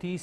30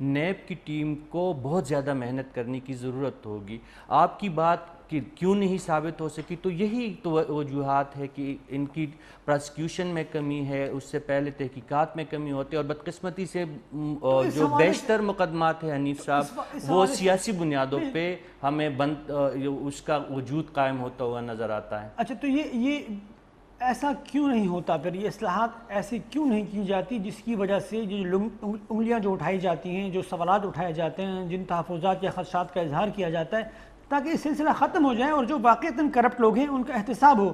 NAB کی team کو بہت زیادہ محنت کرنے کی ضرورت ہوگی. آپ کی بات کہ کیوں نہیں ثابت ہو سکی تو یہی تو وجوہات ہے کہ ان کی پراسیکیوشن میں کمی ہے, اس سے پہلے تحقیقات میں کمی ہوتی ہے, اور بدقسمتی سے جو بیشتر مقدمات ہیں حنیف صاحب وہ سیاسی بنیادوں پہ ہمیں اس کا وجود قائم ہوتا ہوا نظر آتا ہے. اچھا, تو یہ ایسا کیوں نہیں ہوتا پھر, یہ اصلاحات ایسی کیوں نہیں کی جاتی جس کی وجہ سے جو انگلیاں جو اٹھائی جاتی ہیں, جو سوالات اٹھائے جاتے ہیں, جن تحفظات یا خدشات کا اظہار کیا جاتا ہے, تاکہ یہ سلسلہ ختم ہو جائے اور جو واقعتاً کرپٹ لوگ ہیں ان کا احتساب ہو.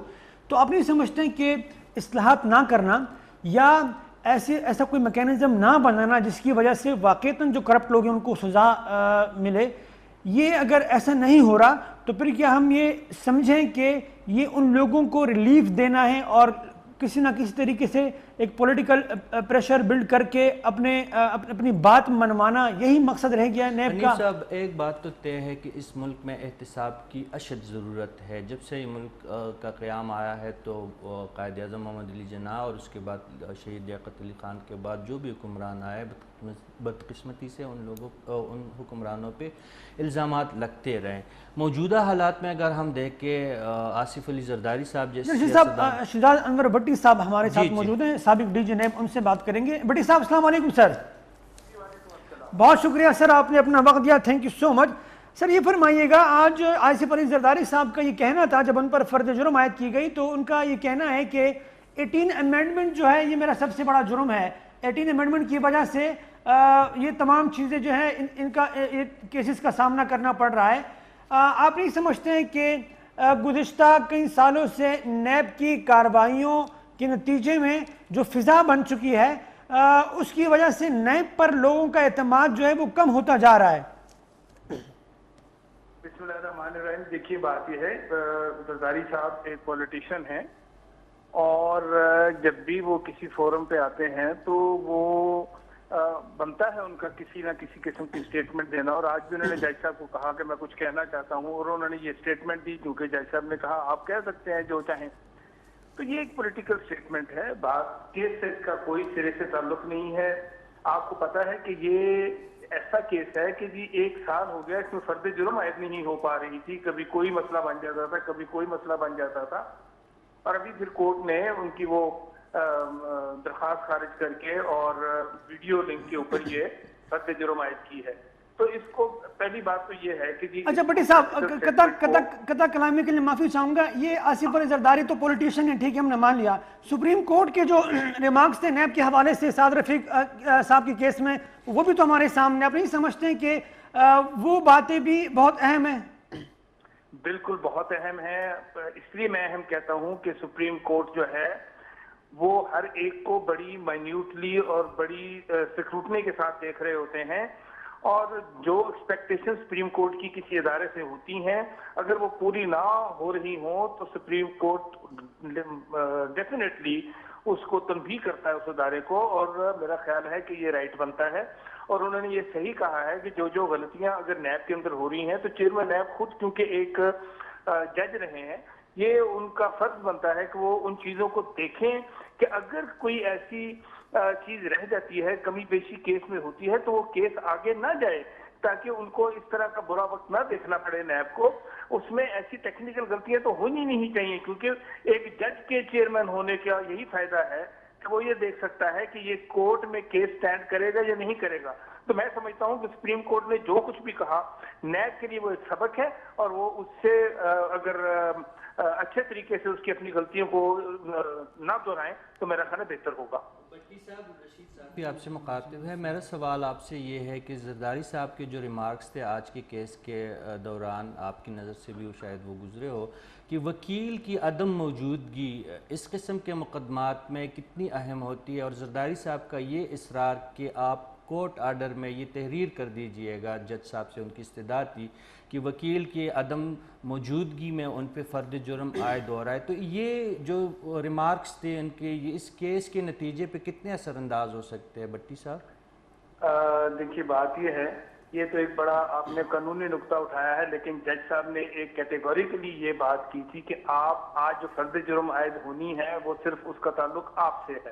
تو آپ نہیں سمجھتے کہ اصلاحات نہ کرنا یا ایسا کوئی میکینزم نہ بنانا جس کی وجہ سے واقعتاً جو کرپٹ لوگ ہیں ان کو سزا ملے, یہ اگر ایسا نہیں ہو رہا تو پھر کیا ہم یہ سمجھیں کہ یہ ان لوگوں کو ریلیف دینا ہے اور کسی نہ کسی طریقے سے ایک پولیٹیکل پریشر بلڈ کر کے اپنی بات منوانا, یہی مقصد رہ گیا نیب کا؟ حنیف صاحب, ایک بات تو طے ہے کہ اس ملک میں احتساب کی اشد ضرورت ہے. جب سے یہ ملک کا قیام آیا ہے تو قائد اعظم محمد علی جناح اور اس کے بعد شہید لیاقت علی خان کے بعد جو بھی حکمران آئے, بدقسمتی سے ان حکمرانوں پہ الزامات لگتے رہے. موجودہ حالات میں اگر ہم دیکھیں, آصف علی زرداری صاحب جیسے شہزاد انور بھٹی صاحب ہمارے ساتھ موجود ہیں, سابق ڈی جی نیب, ان سے بات کریں گے. بھٹی صاحب السلام علیکم سر. بہت شکریہ سر, آپ نے اپنا وقت دیا, تھینک یو سو مچ. سر یہ فرمائیے گا, آج آصف علی زرداری صاحب کا یہ کہنا تھا جب ان پر فرد جرم عائد کی گئی تو ان کا یہ کہنا ہے کہ 18 امینڈمنٹ جو ہے یہ میرا سب سے بڑا جرم ہے. 18 امینڈمنٹ کی وجہ سے یہ تمام چیزیں جو ہیں ان کا کیسز کا سامنا کرنا پڑ رہا ہے. آپ نہیں سمجھتے ہیں کہ گزشتہ کئی سالوں سے نیب کی کارروائیوں کے نتیجے میں جو فضا بن چکی ہے اس کی وجہ سے نیب پر لوگوں کا اعتماد جو ہے وہ کم ہوتا جا رہا ہے؟ بسم اللہ الرحمن الرحیم. دیکھیے بات یہ ہے, زرداری صاحب ایک پولیٹیشین ہیں اور جب بھی وہ کسی فورم پہ آتے ہیں تو وہ بنتا ہے ان کا کسی نہ کسی قسم کی اسٹیٹمنٹ دینا, اور آج بھی انہوں نے جج صاحب کو کہا کہ میں کچھ کہنا چاہتا ہوں, اور انہوں نے یہ اسٹیٹمنٹ دی کیونکہ جج صاحب نے کہا آپ کہہ سکتے ہیں جو چاہیں. تو یہ ایک پولیٹیکل اسٹیٹمنٹ ہے, بات کیس سے اس کا کوئی سرے سے تعلق نہیں ہے. آپ کو پتا ہے کہ یہ ایسا کیس ہے کہ جی 1 سال ہو گیا اس میں فرد جرم عائد نہیں ہو پا رہی تھی, کبھی کوئی مسئلہ بن جاتا تھا, کبھی کوئی مسئلہ بن جاتا تھا, اور ابھی پھر کورٹ نے ان کی وہ درخواست خارج کر کے اور ویڈیو لنک کے اوپر یہ فرد جرم عائد کی ہے. تو اس کو پہلی بات تو یہ ہے کہ جی. اچھا بھٹی صاحب, قطع کلامی کے لیے معافی چاہوں گا, یہ آصف علی زرداری تو پولیٹیشین ہے, ٹھیک ہے, ہم نے مان لیا. سپریم کورٹ کے جو ریمارکس تھے نیب کے حوالے سے سعد رفیق صاحب کے کیس میں, وہ بھی تو ہمارے سامنے. آپ نہیں سمجھتے ہیں کہ وہ باتیں بھی بہت اہم ہیں؟ بالکل بہت اہم ہے. اس لیے میں اہم کہتا ہوں کہ سپریم کورٹ جو ہے وہ ہر ایک کو بڑی مائنیوٹلی اور بڑی سکروٹنی کے ساتھ دیکھ رہے ہوتے ہیں, اور جو ایکسپیکٹیشن سپریم کورٹ کی کسی ادارے سے ہوتی ہیں اگر وہ پوری نہ ہو رہی ہوں تو سپریم کورٹ ڈیفینیٹلی اس کو تنبیہ کرتا ہے اس ادارے کو, اور میرا خیال ہے کہ یہ رائٹ بنتا ہے. اور انہوں نے یہ صحیح کہا ہے کہ جو غلطیاں اگر نیب کے اندر ہو رہی ہیں تو چیئرمین نیب خود کیونکہ ایک جج رہے ہیں, یہ ان کا فرض بنتا ہے کہ وہ ان چیزوں کو دیکھیں کہ اگر کوئی ایسی چیز رہ جاتی ہے, کمی بیشی کیس میں ہوتی ہے, تو وہ کیس آگے نہ جائے تاکہ ان کو اس طرح کا برا وقت نہ دیکھنا پڑے نیب کو. اس میں ایسی ٹیکنیکل غلطیاں تو ہونی نہیں چاہیے, کیونکہ ایک جج کے چیئرمین ہونے کا یہی فائدہ ہے کہ وہ یہ دیکھ سکتا ہے کہ یہ کورٹ میں کیس سٹینڈ کرے گا یا نہیں کرے گا. تو میں سمجھتا ہوں کہ سپریم کورٹ نے جو کچھ بھی کہا نیب کے لیے وہ ایک سبق ہے, اور وہ اس سے اگر اچھے طریقے سے اس کی اپنی غلطیوں کو نہ دہرائیں تو میرا خیال بہتر ہوگا. بھٹی صاحب, رشید صاحب بھی آپ سے مخاطب ہے. میرا سوال آپ سے یہ ہے کہ زرداری صاحب کے جو ریمارکس تھے آج کے کیس کے دوران, آپ کی نظر سے بھی شاید وہ گزرے ہو, کہ وکیل کی عدم موجودگی اس قسم کے مقدمات میں کتنی اہم ہوتی ہے, اور زرداری صاحب کا یہ اصرار کہ آپ کورٹ آرڈر میں یہ تحریر کر دیجئے گا, جج صاحب سے ان کی استدعا تھی کہ وکیل کی عدم موجودگی میں ان پہ فرد جرم عائد ہو رہا ہے, تو یہ جو ریمارکس تھے ان کے, یہ اس کیس کے نتیجے پہ کتنے اثر انداز ہو سکتے ہیں بھٹی صاحب؟ دیکھیے بات یہ ہے, یہ تو ایک بڑا آپ نے قانونی نقطہ اٹھایا ہے, لیکن جج صاحب نے ایک کیٹیگوریکلی یہ بات کی تھی کہ آپ آج جو فرد جرم عائد ہونی ہے وہ صرف اس کا تعلق آپ سے ہے.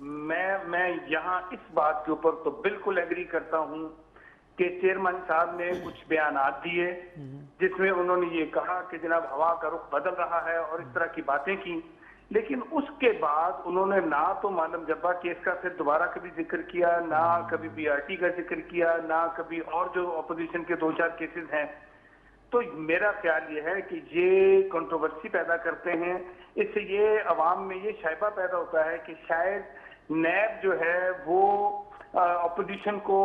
میں یہاں اس بات کے اوپر تو بالکل ایگری کرتا ہوں کہ چیئرمین صاحب نے کچھ بیانات دیے جس میں انہوں نے یہ کہا کہ جناب ہوا کا رخ بدل رہا ہے اور اس طرح کی باتیں کی، لیکن اس کے بعد انہوں نے نہ تو معلم جبہ کیس کا پھر دوبارہ کبھی ذکر کیا، نہ کبھی بی آر ٹی کا ذکر کیا، نہ کبھی اور جو اپوزیشن کے 2-4 کیسز ہیں. تو میرا خیال یہ ہے کہ یہ کنٹروورسی پیدا کرتے ہیں. اس سے یہ عوام میں یہ شائبہ پیدا ہوتا ہے کہ شاید نیب جو ہے وہ اپوزیشن کو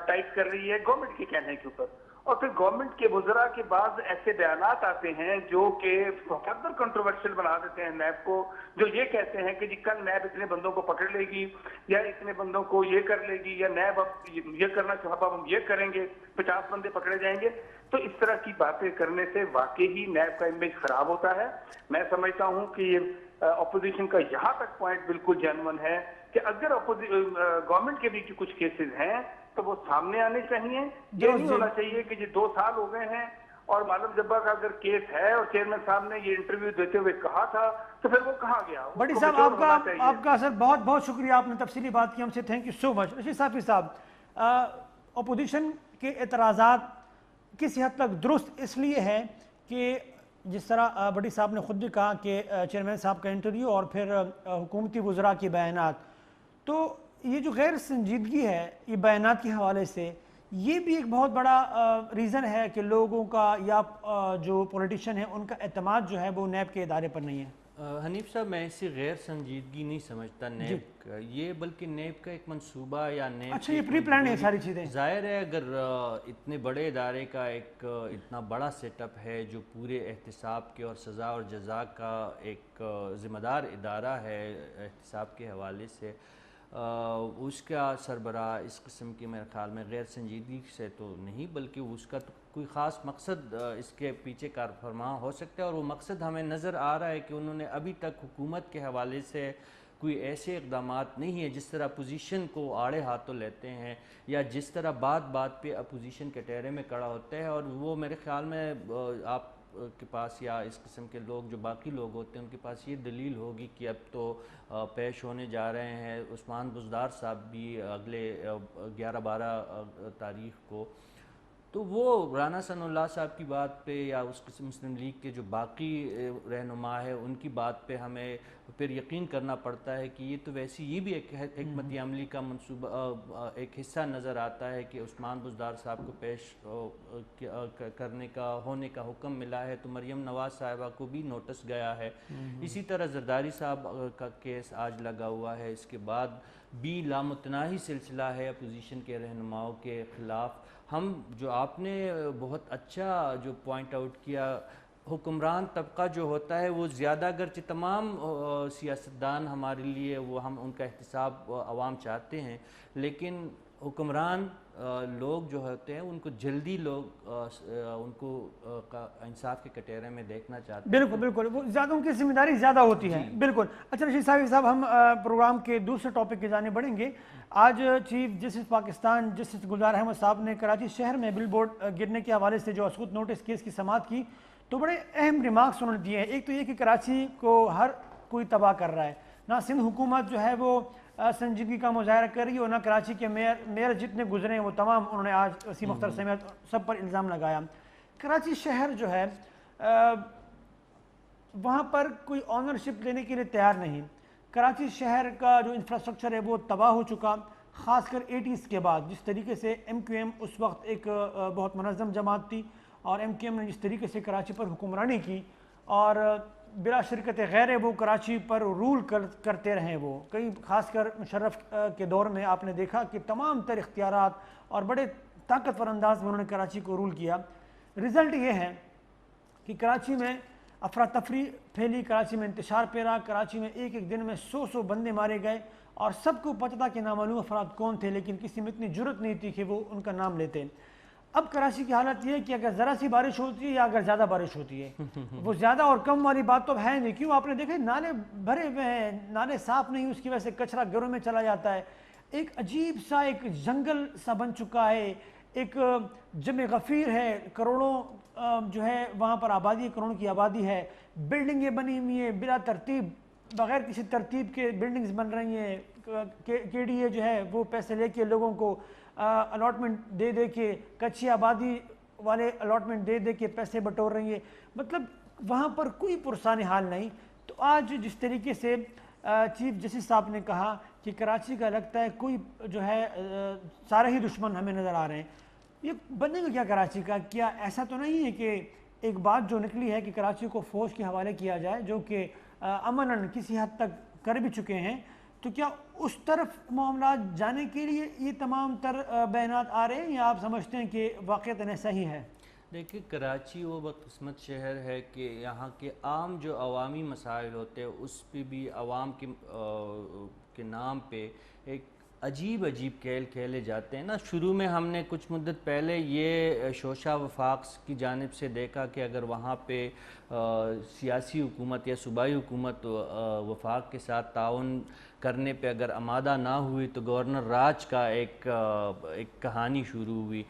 ٹائپ کر رہی ہے گورنمنٹ کے کہنے کے اوپر، اور پھر گورنمنٹ کے وزراء کے بعض ایسے بیانات آتے ہیں جو کہ فردر کنٹروورشل بنا دیتے ہیں نیب کو، جو یہ کہتے ہیں کہ جی کل نیب اتنے بندوں کو پکڑ لے گی یا اتنے بندوں کو یہ کر لے گی، یا نیب اب یہ کرنا چاہتا ہم یہ کریں گے، 50 بندے پکڑے جائیں گے. تو اس طرح کی باتیں کرنے سے واقعی ہی نیب کا امیج خراب ہوتا ہے. میں سمجھتا ہوں کہ یہ اپوزیشن کا یہاں تک پوائنٹ بالکل جینون ہے کہ اگر گورنمنٹ کے بھی کچھ کیسز ہیں تو وہ سامنے آنے چاہیے. یہ نہیں ہونا چاہیے کہ یہ 2 سال ہو گئے ہیں اور معلم جبہ کا اگر کیس ہے اور چیئرمین صاحب نے یہ انٹرویو دیتے ہوئے کہا تھا تو پھر وہ کہاں گیا. بڑی صاحب آپ کا سر بہت بہت شکریہ، آپ نے تفصیلی بات کی ہم سے، تھینک یو سو مچ. رشید صافی صاحب، اپوزیشن کے اعتراضات کسی حد تک درست اس لیے ہے کہ جس طرح بڑی صاحب نے خود بھی کہا کہ چیئرمین صاحب کا انٹرویو اور پھر حکومتی وزراء کے بیانات، تو یہ جو غیر سنجیدگی ہے یہ بیانات کے حوالے سے، یہ بھی ایک بہت بڑا ریزن ہے کہ لوگوں کا یا جو پولیٹیشین ہیں ان کا اعتماد جو ہے وہ نیب کے ادارے پر نہیں ہے. حنیف صاحب، میں اسی غیر سنجیدگی نہیں سمجھتا نیب کا یہ، بلکہ نیب کا ایک منصوبہ یا نیب اچھا یہ پری پلان ہے ساری چیزیں. ظاہر ہے اگر اتنے بڑے ادارے کا ایک اتنا بڑا سیٹ اپ ہے جو پورے احتساب کے اور سزا اور جزا کا ایک ذمہ دار ادارہ ہے احتساب کے حوالے سے، اس کا سربراہ اس قسم کی میرے خیال میں غیر سنجیدگی سے تو نہیں، بلکہ اس کا تو کوئی خاص مقصد اس کے پیچھے کار فرما ہو سکتا ہے، اور وہ مقصد ہمیں نظر آ رہا ہے کہ انہوں نے ابھی تک حکومت کے حوالے سے کوئی ایسے اقدامات نہیں ہیں جس طرح اپوزیشن کو آڑے ہاتھوں لیتے ہیں یا جس طرح بات بات پہ اپوزیشن کے ٹہرے میں کڑا ہوتا ہے. اور وہ میرے خیال میں آپ کے پاس یا اس قسم کے لوگ جو باقی لوگ ہوتے ہیں ان کے پاس یہ دلیل ہوگی کہ اب تو پیش ہونے جا رہے ہیں عثمان بزدار صاحب بھی اگلے 11-12 تاریخ کو، تو وہ رانا ثناء اللہ صاحب کی بات پہ یا اس قسم مسلم لیگ کے جو باقی رہنما ہے ان کی بات پہ ہمیں پھر یقین کرنا پڑتا ہے کہ یہ تو ویسی یہ بھی ایک حکمت عملی کا منصوبہ ایک حصہ نظر آتا ہے کہ عثمان بزدار صاحب کو پیش کرنے کا ہونے کا حکم ملا ہے تو مریم نواز صاحبہ کو بھی نوٹس گیا ہے. اسی طرح زرداری صاحب کا کیس آج لگا ہوا ہے، اس کے بعد بھی لامتناہی سلسلہ ہے اپوزیشن کے رہنماؤں کے خلاف. ہم جو آپ نے بہت اچھا جو پوائنٹ آؤٹ کیا، حکمران طبقہ جو ہوتا ہے وہ زیادہ اگرچہ تمام سیاستدان ہمارے لیے وہ ہم ان کا احتساب عوام چاہتے ہیں، لیکن حکمران لوگ جو ہوتے ہیں ان کو جلدی لوگ ان کو انصاف کے کٹہرے میں دیکھنا چاہتے ہیں. بالکل بالکل، وہ زیادہ ان کی ذمہ داری زیادہ ہوتی ہے. بالکل. اچھا رشید صاحب ہم پروگرام کے دوسرے ٹاپک کی جانب بڑھیں گے. آج chief justice Pakistan justice Gulzar Ahmed صاحب نے کراچی شہر میں بل بورڈ گرنے کے حوالے سے جو اسقوط نوٹس کیس کی سماعت کی تو بڑے اہم ریمارکس انہوں نے دیے ہیں. ایک تو یہ کہ کراچی کو ہر کوئی تباہ کر رہا ہے، نہ سندھ حکومت جو ہے وہ سنجیدگی کا مظاہرہ کر رہی ہے اور نہ کراچی کے میئر جتنے گزرے ہیں وہ تمام انہوں نے آج وسیم اختر سمیت سب پر الزام لگایا. کراچی شہر جو ہے وہاں پر کوئی آنرشپ لینے کے لیے تیار نہیں. کراچی شہر کا جو انفراسٹرکچر ہے وہ تباہ ہو چکا، خاص کر 80s کے بعد. جس طریقے سے ایم کیو ایم اس وقت ایک بہت منظم جماعت تھی اور ایم کیو ایم نے جس طریقے سے کراچی پر حکمرانی کی اور بلا شرکت غیر وہ کراچی پر رول کرتے رہے. وہ کئی خاص کر مشرف کے دور میں آپ نے دیکھا کہ تمام تر اختیارات اور بڑے طاقتور انداز میں انہوں نے کراچی کو رول کیا. رزلٹ یہ ہے کہ کراچی میں افراتفری پھیلی، کراچی میں انتشار پیرا، کراچی میں ایک دن میں 100 بندے مارے گئے اور سب کو پتہ تھا کہ نامعلوم افراد کون تھے، لیکن کسی میں اتنی جرت نہیں تھی کہ وہ ان کا نام لیتے. اب کراچی کی حالت یہ ہے کہ اگر ذرا سی بارش ہوتی ہے یا اگر زیادہ بارش ہوتی ہے، وہ زیادہ اور کم والی بات تو ہے نہیں. کیوں؟ آپ نے دیکھا نالے بھرے ہوئے ہیں، نالے صاف نہیں، اس کی وجہ سے کچرا گھروں میں چلا جاتا ہے. ایک عجیب سا ایک جنگل سا بن چکا ہے، ایک جمع غفیر ہے، کروڑوں جو ہے وہاں پر آبادی، کروڑوں کی آبادی ہے، بلڈنگیں بنی ہوئی ہیں بلا ترتیب. بغیر کسی ترتیب کے بلڈنگز بن رہی ہیں، کے ڈی اے جو ہے وہ پیسے لے کے لوگوں کو الاٹمنٹ دے دے کے، کچی آبادی والے الاٹمنٹ دے دے کے پیسے بٹور رہی ہے، مطلب وہاں پر کوئی پرسان حال نہیں۔ تو آج جس طریقے سے چیف جسٹس صاحب نے کہا کہ کراچی کا لگتا ہے کوئی جو ہے سارے ہی دشمن ہمیں نظر آ رہے ہیں، یہ بنے گا کیا کراچی کا؟ کیا ایسا تو نہیں ہے کہ ایک بات جو نکلی ہے کہ کراچی کو فوج کے حوالے کیا جائے، جو کہ امناً کسی حد تک کر بھی چکے ہیں، تو کیا اس طرف معاملات جانے کے لیے یہ تمام تر بیانات آ رہے ہیں، یا آپ سمجھتے ہیں کہ واقعتاً ایسا ہی ہے؟ دیکھیے کراچی وہ بدقسمت شہر ہے کہ یہاں کے عام جو عوامی مسائل ہوتے ہیں اس پہ بھی عوام کے نام پہ ایک عجیب کھیل کھیلے جاتے ہیں نا۔ شروع میں ہم نے کچھ مدت پہلے یہ شوشہ وفاق کی جانب سے دیکھا کہ اگر وہاں پہ سیاسی حکومت یا صوبائی حکومت وفاق کے ساتھ تعاون کرنے پہ اگر آمادہ نہ ہوئی تو گورنر راج کا ایک کہانی شروع ہوئی۔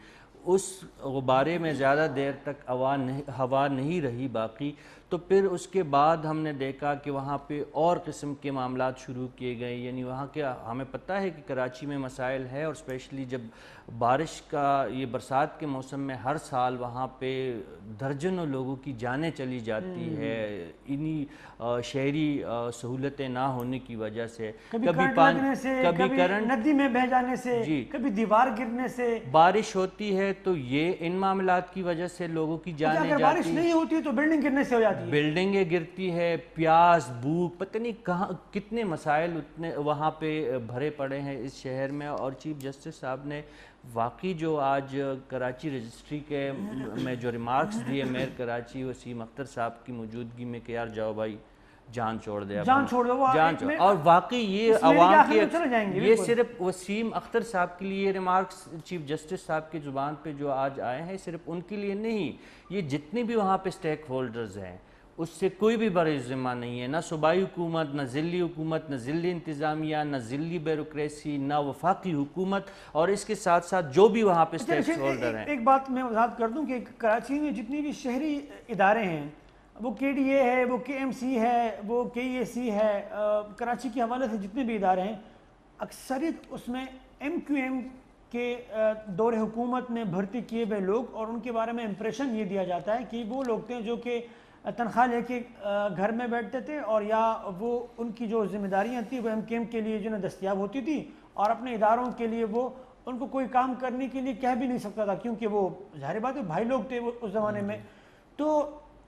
اس غبارے میں زیادہ دیر تک ہوا نہیں رہی باقی، تو پھر اس کے بعد ہم نے دیکھا کہ وہاں پہ اور قسم کے معاملات شروع کیے گئے، یعنی وہاں کے ہمیں پتہ ہے کہ کراچی میں مسائل ہے، اور اسپیشلی جب بارش کا یہ برسات کے موسم میں ہر سال وہاں پہ درجنوں لوگوں کی جانیں چلی جاتی ہے انہی شہری سہولتیں نہ ہونے کی وجہ سے، کبھی کرنٹ لگنے سے، کبھی کرنٹ ندی میں بہہ جانے سے، کبھی دیوار گرنے سے، بارش ہوتی ہے تو یہ ان معاملات کی وجہ سے لوگوں کی جانیں اگر جاتی بارش نہیں ہوتی تو بلڈنگ گرنے سے ہو جاتی ہے، بلڈنگیں گرتی ہے، پیاس، بھوک، پتہ نہیں کہاں کتنے مسائل اتنے وہاں پہ بھرے پڑے ہیں اس شہر میں۔ اور چیف جسٹس صاحب نے واقعی جو آج کراچی رجسٹری کے میں جو ریمارکس دیے میئر کراچی وسیم اختر صاحب کی موجودگی میں کہ یار جاؤ بھائی جان چھوڑ دے، جان چھوڑ دو، اور واقعی یہ عوام کی یہ صرف وسیم اختر صاحب کے لیے ریمارکس چیف جسٹس صاحب کی زبان پہ جو آج آئے ہیں صرف ان کے لیے نہیں، یہ جتنے بھی وہاں پہ سٹیک ہولڈرز ہیں اس سے کوئی بھی بڑی ذمہ نہیں ہے، نہ صوبائی حکومت، نہ ضلعی حکومت، نہ ضلعی انتظامیہ، نہ ضلعی بیوروکریسی، نہ وفاقی حکومت، اور اس کے ساتھ ساتھ جو بھی وہاں پہ سٹیک ہولڈر ہیں۔ ایک بات میں وضاحت کر دوں کہ کراچی میں جتنی بھی شہری ادارے ہیں، وہ کے ڈی اے ہے، وہ کے ایم سی ہے، وہ کے ای اے سی ہے، کراچی کے حوالے سے جتنے بھی ادارے ہیں، اکثریت اس میں ایم کیو ایم کے دور حکومت میں بھرتی کیے ہوئے لوگ، اور ان کے بارے میں امپریشن یہ دیا جاتا ہے کہ وہ لوگ تھے جو کہ تنخواہ لے کے گھر میں بیٹھتے تھے، اور یا وہ ان کی جو ذمہ داریاں تھیں وہ ایم کیو ایم کے لیے جو دستیاب ہوتی تھی، اور اپنے اداروں کے لیے وہ ان کو کوئی کام کرنے کے لیے کہہ بھی نہیں سکتا تھا، کیونکہ وہ ظاہر بات ہے بھائی لوگ تھے وہ اس زمانے میں۔ تو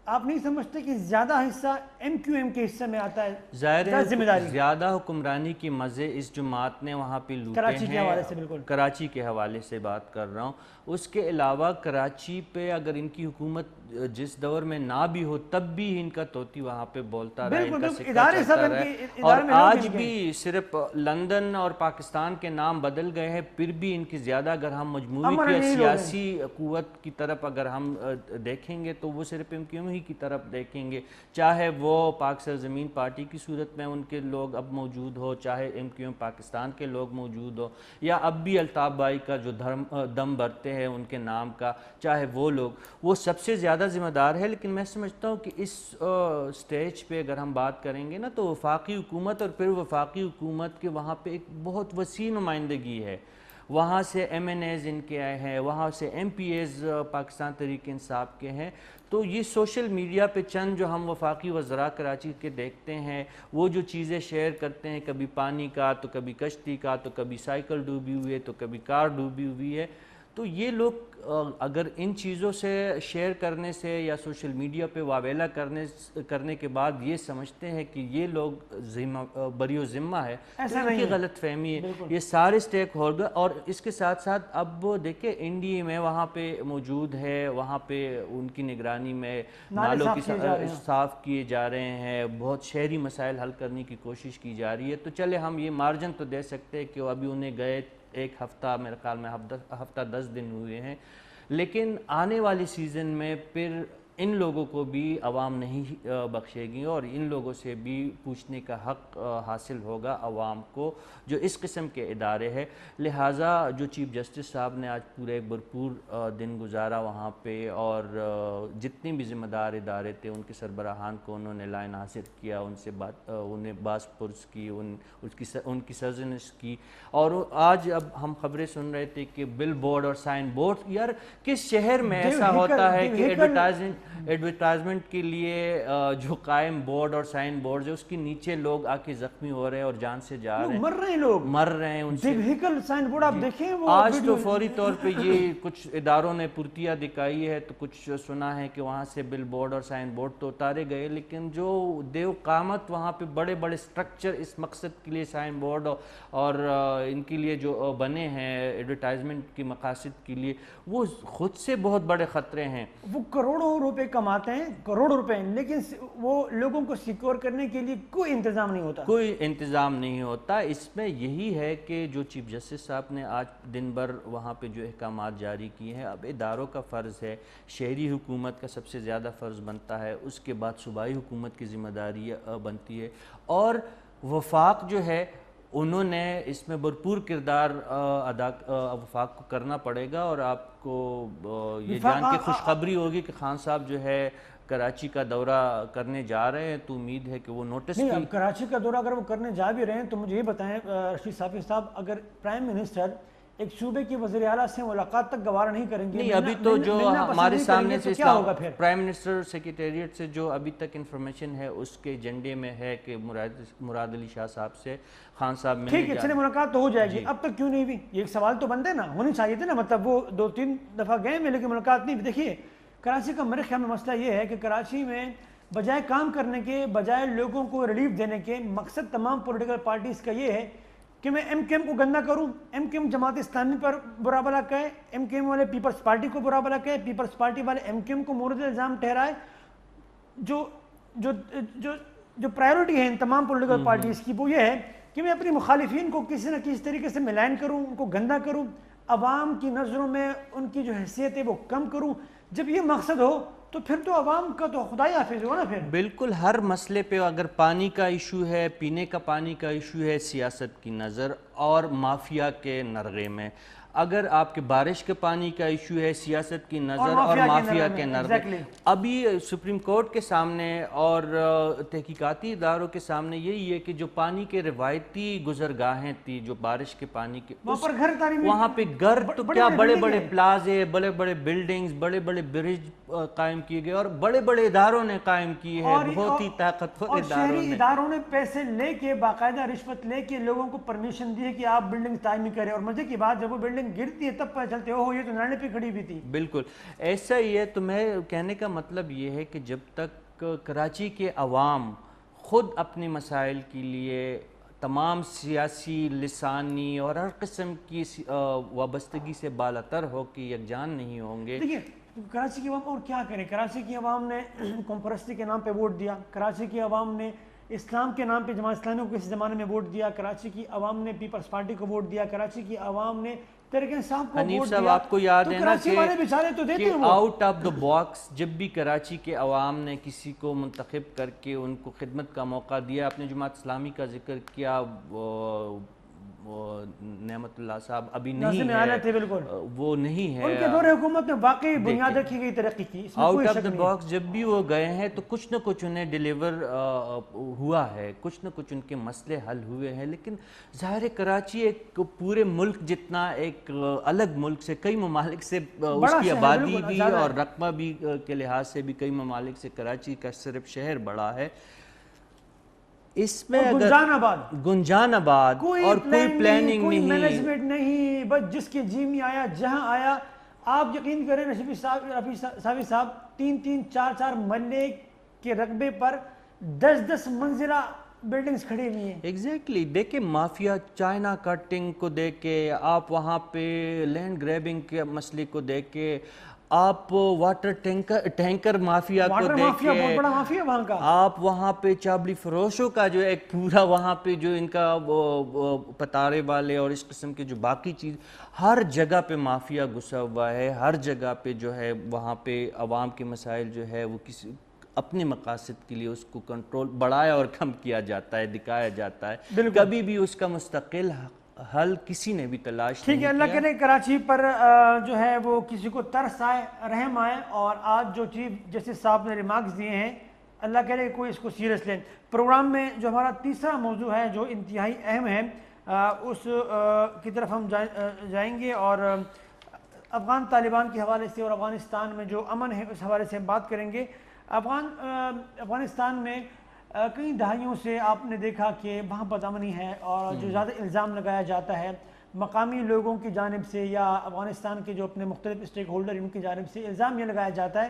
آپ نہیں سمجھتے کہ زیادہ حصہ ایم کیو ایم کے حصے میں آتا ہے؟ ظاہر ہے ذمہ داری زیادہ حکمرانی کی مزے اس جماعت نے وہاں پہ لوٹے ہیں، کراچی کے حوالے سے، بالکل کراچی کے حوالے سے بات کر رہا ہوں۔ اس کے علاوہ کراچی پہ اگر ان کی حکومت جس دور میں نہ بھی ہو تب بھی ان کا طوطی وہاں پہ بولتا رہا، ان کا سکہ چلتا رہا، اور آج بھی صرف لندن اور پاکستان کے نام بدل گئے ہیں، پھر بھی ان کی زیادہ اگر ہم مجموعی کی سیاسی قوت کی طرف اگر ہم دیکھیں گے تو وہ صرف ایم کیو ایم کی طرف دیکھیں گے، چاہے وہ پاک سرزمین پارٹی کی صورت میں ان کے لوگ اب موجود ہو، چاہے ایم کیو ایم پاکستان کے لوگ موجود ہو، یا اب بھی الطاف بھائی کا جو دم بھرتے ہیں ان کے نام کا، چاہے وہ لوگ، وہ سب سے زیادہ ذمہ دار ہے۔ لیکن میں سمجھتا ہوں کہ اس سٹیج پہ اگر ہم بات کریں گے نا تو وفاقی حکومت اور پھر وفاقی حکومت کے وہاں پہ ایک بہت وسیع نمائندگی ہے، وہاں سے ایم این ایز ان کے آئے ہیں، وہاں سے M P as Pakistan Tehreek Insaf کے ہیں، تو یہ سوشل میڈیا پہ چند جو ہم وفاقی وزراء کراچی کے دیکھتے ہیں وہ جو چیزیں شیئر کرتے ہیں، کبھی پانی کا تو کبھی کشتی کا تو کبھی سائیکل ڈوبی ہوئی ہے تو کبھی کار ڈوبی ہوئی ہے، تو یہ لوگ اگر ان چیزوں سے شیئر کرنے سے یا سوشل میڈیا پہ واویلا کرنے کے بعد یہ سمجھتے ہیں کہ یہ لوگ بری و ذمہ ہے، تو ان کی غلط فہمی ہے۔ یہ سارے سٹیک ہولڈر، اور اس کے ساتھ ساتھ اب دیکھیں این ڈی اے میں وہاں پہ موجود ہے، وہاں پہ ان کی نگرانی میں نالوں کی صاف کیے جا رہے ہیں، بہت شہری مسائل حل کرنے کی کوشش کی جا رہی ہے، تو چلے ہم یہ مارجن تو دے سکتے ہیں کہ وہ ابھی انہیں گئے ایک ہفتہ، میرے خیال میں ہفتہ 10 دن ہوئے ہیں، لیکن آنے والی سیزن میں پھر ان لوگوں کو بھی عوام نہیں بخشے گی اور ان لوگوں سے بھی پوچھنے کا حق حاصل ہوگا عوام کو جو اس قسم کے ادارے ہیں. لہٰذا جو چیف جسٹس صاحب نے آج پورے ایک بھرپور دن گزارا وہاں پہ اور جتنی بھی ذمہ دار ادارے تھے ان کے سربراہان کو انہوں نے لائن حاصل کیا, ان سے انہیں باز پرس کی, ان کی سرزنش کی. اور آج اب ہم خبریں سن رہے تھے کہ بل بورڈ اور سائن بورڈ, یار کس شہر میں ایسا ہوتا ہے کہ ایڈورٹائزمنٹ کے لیے جو قائم بورڈ اور سائن بورڈ ہے اس کے نیچے لوگ آ کے زخمی ہو رہے ہیں اور جان سے جا رہے ہیں, مر رہے ہیں ان سے. سائن بورڈ آپ دیکھیں وہ آج تو فوری طور پہ یہ کچھ اداروں نے پرتیاں دکھائی ہے, تو کچھ سنا ہے کہ وہاں سے بل بورڈ اور سائن بورڈ تو اتارے گئے, لیکن جو دیو قامت وہاں پہ بڑے بڑے سٹرکچر اس مقصد کے لیے سائن بورڈ اور ان کے لیے جو بنے ہیں ایڈورٹائزمنٹ کی مقاصد کے لیے, وہ خود سے بہت بڑے خطرے ہیں. وہ کروڑوں روپے کماتے ہیں, کروڑوں روپے, لیکن وہ لوگوں کو سیکور کرنے کے لیے کوئی انتظام نہیں ہوتا, کوئی انتظام نہیں ہوتا. اس میں یہی ہے کہ جو چیف جسٹس صاحب نے آج دن بھر وہاں پہ جو احکامات جاری کیے ہیں, اب اداروں کا فرض ہے, شہری حکومت کا سب سے زیادہ فرض بنتا ہے, اس کے بعد صوبائی حکومت کی ذمہ داری بنتی ہے, اور وفاق جو ہے انہوں نے اس میں بھرپور کردار ادا وفاق کو کرنا پڑے گا. اور آپ کو یہ جان کے خوشخبری ہوگی کہ خان صاحب جو ہے کراچی کا دورہ کرنے جا رہے ہیں, تو امید ہے کہ وہ نوٹس نہیں. کراچی کا دورہ اگر وہ کرنے جا بھی رہے ہیں تو مجھے یہ بتائیں رشید صافی صاحب, اگر پرائم منسٹر ایک صوبے کی وزیر اعلیٰ سے ملاقات تک گوارا نہیں کریں گے, نہیں ابھی تو جو ہمارے سامنے سے پرائم منسٹر سیکریٹریٹ سے جو ابھی تک انفارمیشن ہے اس کے ایجنڈے میں ہے کہ مراد علی شاہ صاحب سے خان صاحب ملنے ٹھیک ہے, چلے ملاقات تو ہو جائے گی, اب تک کیوں نہیں ہوئی, یہ ایک سوال تو بنتے نا, ہونی چاہیے تھے نا, مطلب وہ 2-3 دفعہ گئے میں لیکن ملاقات نہیں. دیکھیے کراچی کا میرے خیال میں مسئلہ یہ ہے کہ کراچی میں بجائے کام کرنے کے, بجائے لوگوں کو ریلیف دینے کے, مقصد تمام پولیٹیکل پارٹیز کا یہ ہے کہ میں ایم کیو ایم کو گندہ کروں, M Q M Jamaat Islami پر برا بلا کہے, ایم کیو ایم والے پیپلز پارٹی کو برا بلا کہے, پیپلز پارٹی والے ایم کیو ایم کو مورد الزام ٹھہرائے. جو پرائیورٹی ہے ان تمام پولیٹیکل پارٹیز کی وہ یہ ہے کہ میں اپنی مخالفین کو کسی نہ کسی طریقے سے ملائن کروں, ان کو گندہ کروں, عوام کی نظروں میں ان کی جو حیثیت ہے وہ کم کروں. جب یہ مقصد ہو تو پھر تو عوام کا تو خدا ہی حافظ ہو نا. پھر بالکل ہر مسئلے پہ, اگر پانی کا ایشو ہے, پینے کا پانی کا ایشو ہے, سیاست کی نظر اور مافیا کے نرغے میں, اگر آپ کے بارش کے پانی کا ایشو ہے, سیاست کی نظر اور مافیا کے نرغے. ابھی سپریم کورٹ کے سامنے اور تحقیقاتی اداروں کے سامنے یہی ہے کہ جو پانی کے روایتی گزرگاہیں تھی, جو بارش کے پانی کے, وہاں پہ گھر تو کیا بڑے بڑے پلازے, بڑے بڑے بلڈنگز, بڑے بڑے برج قائم کیے گئے اور بڑے بڑے اداروں نے قائم کیے ہیں, بہت ہی طاقتور اداروں نے پیسے لے کے, باقاعدہ رشوت لے کے لوگوں کو پرمیشن دی ہے کہ آپ بلڈنگ تعمیر کریں. اور مزے کی بات, جب وہ بلڈنگ گرتی ہے تب پتہ چلتے ہو یہ تو نالے پہ کھڑی ہوئی تھی. بالکل ایسا ہی ہے. تو میں کہنے کا مطلب یہ ہے کہ جب تک کراچی کے عوام خود اپنے مسائل کے لیے تمام سیاسی, لسانی اور ہر قسم کی وابستگی سے بالاتر ہو کے یکجان نہیں ہوں گے. دیکھیے کراچی کی عوام اور کیا کرے, کراچی کی عوام نے قوم پرستی کے نام پہ ووٹ دیا, کراچی کی عوام نے اسلام کے نام پہ جماعت اسلامی کو کسی زمانے میں ووٹ دیا, کراچی کی عوام نے پیپلز پارٹی کو ووٹ دیا, کراچی کی عوام نے تحریک انصاف کو ووٹ دیا. آپ کو یاد ہے نا کہ آؤٹ آف دا باکس جب بھی کراچی کے عوام نے کسی کو منتخب کر کے ان کو خدمت کا موقع دیا, اپنے جماعت اسلامی کا ذکر کیا, نعمت اللہ صاحب ابھی نہیں ہے, وہ نہیں ہے, ان کے دور حکومت میں واقعی بنیاد رکھی گئی, ترقی کی. آؤٹ آف دا باکس جب بھی وہ گئے ہیں تو کچھ نہ کچھ انہیں ڈیلیور ہوا ہے, کچھ نہ کچھ ان کے مسئلے حل ہوئے ہیں. لیکن ظاہر کراچی ایک پورے ملک جتنا, ایک الگ ملک سے, کئی ممالک سے اس کی آبادی بھی اور رقبہ بھی کے لحاظ سے بھی کئی ممالک سے کراچی کا صرف شہر بڑا ہے. اس میں گنجان آباد اور کوئی پلاننگ نہیں, کوئی مینجمنٹ نہیں, بس جس کے جی میں آیا جہاں آیا. آپ یقین کریں رفیع صاحب 3-3 4-4 محلے کے رقبے پر 10-10 منزلہ بلڈنگز کھڑی ہوئی ہیں. ایگزیکٹلی. دیکھیں مافیا چائنا کٹنگ کو دیکھ کے, آپ وہاں پہ لینڈ گریبنگ کے مسئلے کو دیکھ کے, آپ واٹر ٹینکر مافیا کو واٹر مافیا بہت دیکھیں، بڑا مافیا وہاں کا. آپ وہاں پہ چابلی فروشوں کا جو ایک پورا وہاں پہ جو ان کا پتارے والے اور اس قسم کے جو باقی چیز، ہر جگہ پہ مافیا گھسا ہوا ہے. ہر جگہ پہ جو ہے وہاں پہ عوام کے مسائل جو ہے وہ کسی اپنے مقاصد کے لیے اس کو کنٹرول بڑھایا اور کم کیا جاتا ہے، دکھایا جاتا ہے. بالکل. کبھی بھی اس کا مستقل حل کسی نے بھی تلاش ٹھیک ہے، نہیں اللہ کیا. کرے کراچی پر جو ہے وہ کسی کو ترس آئے، رحم آئے، اور آج جو چیف جسٹس صاحب نے ریمارکس دیے ہیں، اللہ کرے کوئی اس کو سیریس لیں. پروگرام میں جو ہمارا تیسرا موضوع ہے جو انتہائی اہم ہے، اس کی طرف ہم جائیں گے، اور افغان طالبان کے حوالے سے اور افغانستان میں جو امن ہے اس حوالے سے ہم بات کریں گے. افغانستان میں کئی دہائیوں سے آپ نے دیکھا کہ وہاں بدامنی ہے، اور جو زیادہ الزام لگایا جاتا ہے مقامی لوگوں کی جانب سے یا افغانستان کے جو اپنے مختلف اسٹیک ہولڈر ان کی جانب سے، الزام یہ لگایا جاتا ہے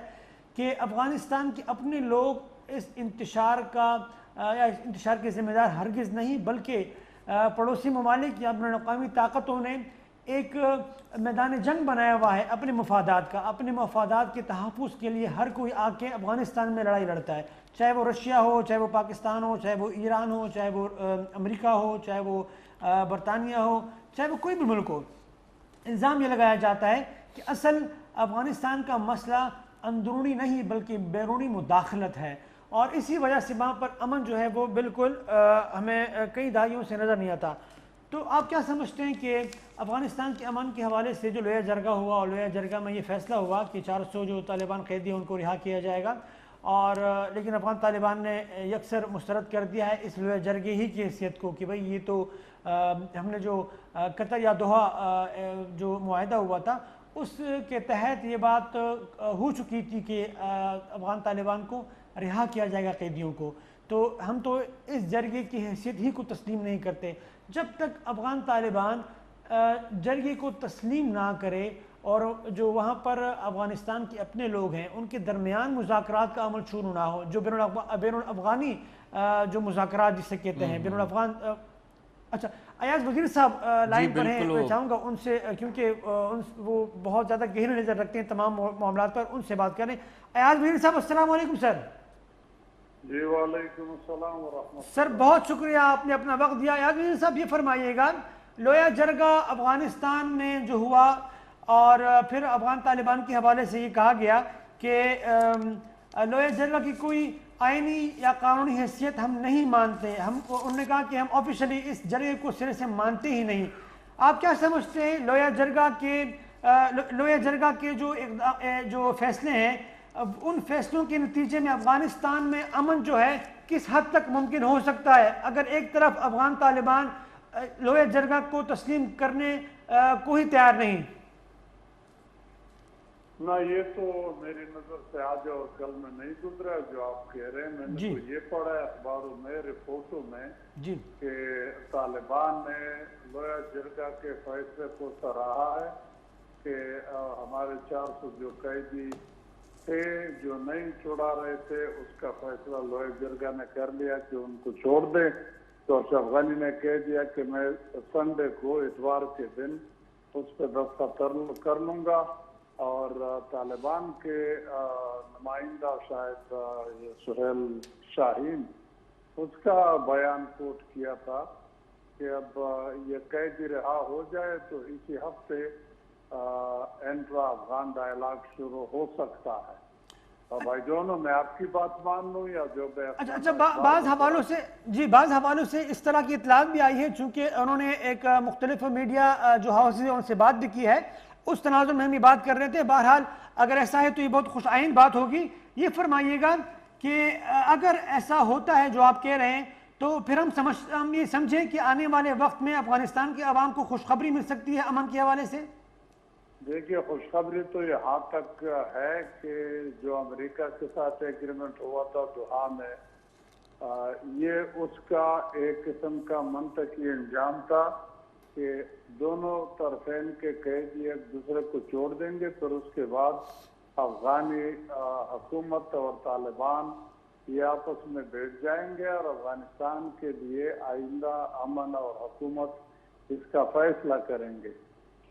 کہ افغانستان کے اپنے لوگ اس انتشار کا یا اس انتشار کے ذمہ دار ہرگز نہیں، بلکہ پڑوسی ممالک یا بین الاقوامی طاقتوں نے ایک میدان جنگ بنایا ہوا ہے اپنے مفادات کا. اپنے مفادات کے تحفظ کے لیے ہر کوئی آ کے افغانستان میں لڑائی لڑتا ہے، چاہے وہ رشیا ہو، چاہے وہ پاکستان ہو، چاہے وہ ایران ہو، چاہے وہ امریکہ ہو، چاہے وہ برطانیہ ہو، چاہے وہ کوئی بھی ملک ہو. الزام یہ لگایا جاتا ہے کہ اصل افغانستان کا مسئلہ اندرونی نہیں بلکہ بیرونی مداخلت ہے، اور اسی وجہ سے وہاں پر امن جو ہے وہ بالکل ہمیں کئی دہائیوں سے نظر نہیں آتا. تو آپ کیا سمجھتے ہیں کہ افغانستان کے امن کے حوالے سے جو لویا جرگہ ہوا، اور لویا جرگہ میں یہ فیصلہ ہوا کہ 400 جو طالبان قیدی ہیں ان کو رہا کیا جائے گا، اور لیکن افغان طالبان نے یکسر مسترد کر دیا ہے اس لویا جرگے ہی کی حیثیت کو کہ بھئی یہ تو ہم نے جو قطر یا دوحہ جو معاہدہ ہوا تھا اس کے تحت یہ بات ہو چکی تھی کہ افغان طالبان کو رہا کیا جائے گا قیدیوں کو. تو ہم تو اس جرگے کی حیثیت ہی کو تسلیم نہیں کرتے. جب تک افغان طالبان جرگے کو تسلیم نہ کرے اور جو وہاں پر افغانستان کے اپنے لوگ ہیں ان کے درمیان مذاکرات کا عمل شروع نہ ہو، جو بین الافغانی جو مذاکرات جسے کہتے ہیں بین الافغان. اچھا ایاز وزیر صاحب لائن پر ہیں، میں چاہوں گا ان سے، کیونکہ وہ بہت زیادہ گہری نظر رکھتے ہیں تمام معاملات پر، ان سے بات کریں. ایاز وزیر صاحب السلام علیکم سر. جی وعلیکم السلام ورحمۃ اللہ. سر بہت شکریہ آپ نے اپنا وقت دیا. ایاز وزیر صاحب یہ فرمائیے گا، لویا جرگہ افغانستان میں جو ہوا اور پھر افغان طالبان کے حوالے سے یہ کہا گیا کہ لویا جرگہ کی کوئی آئینی یا قانونی حیثیت ہم نہیں مانتے، انہوں نے کہا کہ ہم آفیشلی اس جرگے کو سرے سے مانتے ہی نہیں. آپ کیا سمجھتے ہیں لویا جرگہ کے جو فیصلے ہیں، ان فیصلوں کے نتیجے میں افغانستان میں امن جو ہے کس حد تک ممکن ہو سکتا ہے اگر ایک طرف افغان طالبان لویا جرگہ کو تسلیم کرنے کو ہی تیار نہیں؟ نہ یہ تو میری نظر سے آج اور کل میں نہیں گزرا جو آپ کہہ رہے ہیں. میں نے تو یہ پڑھا ہے اخباروں میں، رپورٹوں میں کہ طالبان نے لویا جرگہ کے فیصلے کو سراہا ہے کہ ہمارے 400 جو قیدی تھے جو نہیں چھوڑا رہے تھے اس کا فیصلہ لویا جرگہ نے کر لیا کہ ان کو چھوڑ دیں. تو اشرف غنی نے کہہ دیا کہ میں سنڈے کو اتوار کے دن اس پہ دستخط کر لوں گا، اور طالبان کے نمائندہ شاید سہیل شاہین اس کا بیان کوٹ کیا تھا کہ اب یہ قیدی رہا ہو جائے تو اسی ہفتے انٹرا افغان ڈائلاگ شروع ہو سکتا ہے. بھائی جونوں میں آپ کی بات مان لوں یا جو اچھا بعض حوالوں سے اس طرح کی اطلاعات بھی آئی ہے، چونکہ انہوں نے ایک مختلف میڈیا جو ہاؤس ہیں ان سے بات بھی کی ہے، اس تناظر میں ہم یہ بات کر رہے تھے. بہرحال اگر ایسا ہے تو یہ بہت خوش آئند بات ہوگی. یہ فرمائیے گا کہ اگر ایسا ہوتا ہے جو آپ کہہ رہے ہیں تو پھر ہم یہ سمجھیں کہ آنے والے وقت میں افغانستان کے عوام کو خوشخبری مل سکتی ہے امن کے حوالے سے؟ دیکھیے خوشخبری تو یہاں تک ہے کہ جو امریکہ کے ساتھ ایگریمنٹ ہوا تھا دوحہ میں، یہ اس کا ایک قسم کا منطقی انجام تھا کہ دونوں طرفین کے قیدی ایک دوسرے کو چھوڑ دیں گے، پھر اس کے بعد افغانی حکومت اور طالبان یہ آپس میں بیٹھ جائیں گے اور افغانستان کے لیے آئندہ امن اور حکومت اس کا فیصلہ کریں گے.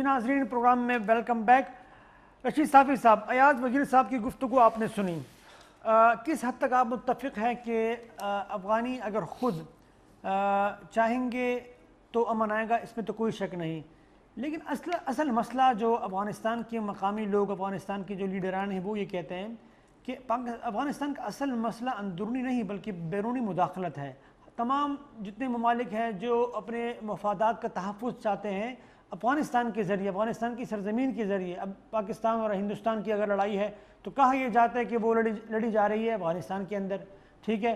جی ناظرین، پروگرام میں ویلکم بیک۔ رشید صافی صاحب، ایاز وزیر صاحب کی گفتگو آپ نے سنی، کس حد تک آپ متفق ہیں کہ افغانی اگر خود چاہیں گے تو امن آئے گا؟ اس میں تو کوئی شک نہیں، لیکن اصل مسئلہ جو افغانستان کے مقامی لوگ، افغانستان کے جو لیڈران ہیں، وہ یہ کہتے ہیں کہ افغانستان کا اصل مسئلہ اندرونی نہیں بلکہ بیرونی مداخلت ہے۔ تمام جتنے ممالک ہیں جو اپنے مفادات کا تحفظ چاہتے ہیں افغانستان کے ذریعے، افغانستان کی سرزمین کے ذریعے، اب پاکستان اور ہندوستان کی اگر لڑائی ہے تو کہا یہ جاتا ہے کہ وہ لڑی جا رہی ہے افغانستان کے اندر، ٹھیک ہے۔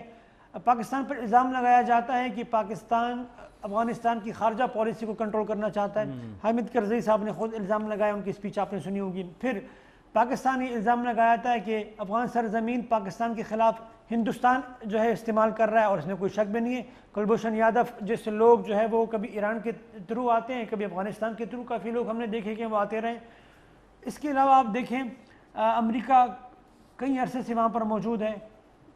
پاکستان پر الزام لگایا جاتا ہے کہ پاکستان افغانستان کی خارجہ پالیسی کو کنٹرول کرنا چاہتا ہے۔ حامد کرزئی صاحب نے خود الزام لگایا، ان کی سپیچ آپ نے سنی ہوگی۔ پھر پاکستان یہ الزام لگایا تھا کہ افغان سرزمین پاکستان کے خلاف ہندوستان جو ہے استعمال کر رہا ہے، اور اس میں کوئی شک بھی نہیں ہے۔ کلبھوشن یادو جیسے لوگ جو ہے وہ کبھی ایران کے تھرو آتے ہیں، کبھی افغانستان کے تھرو، کافی لوگ ہم نے دیکھے کہ وہ آتے رہے۔ اس کے علاوہ آپ دیکھیں امریکہ کئی عرصے سے وہاں پر موجود ہے،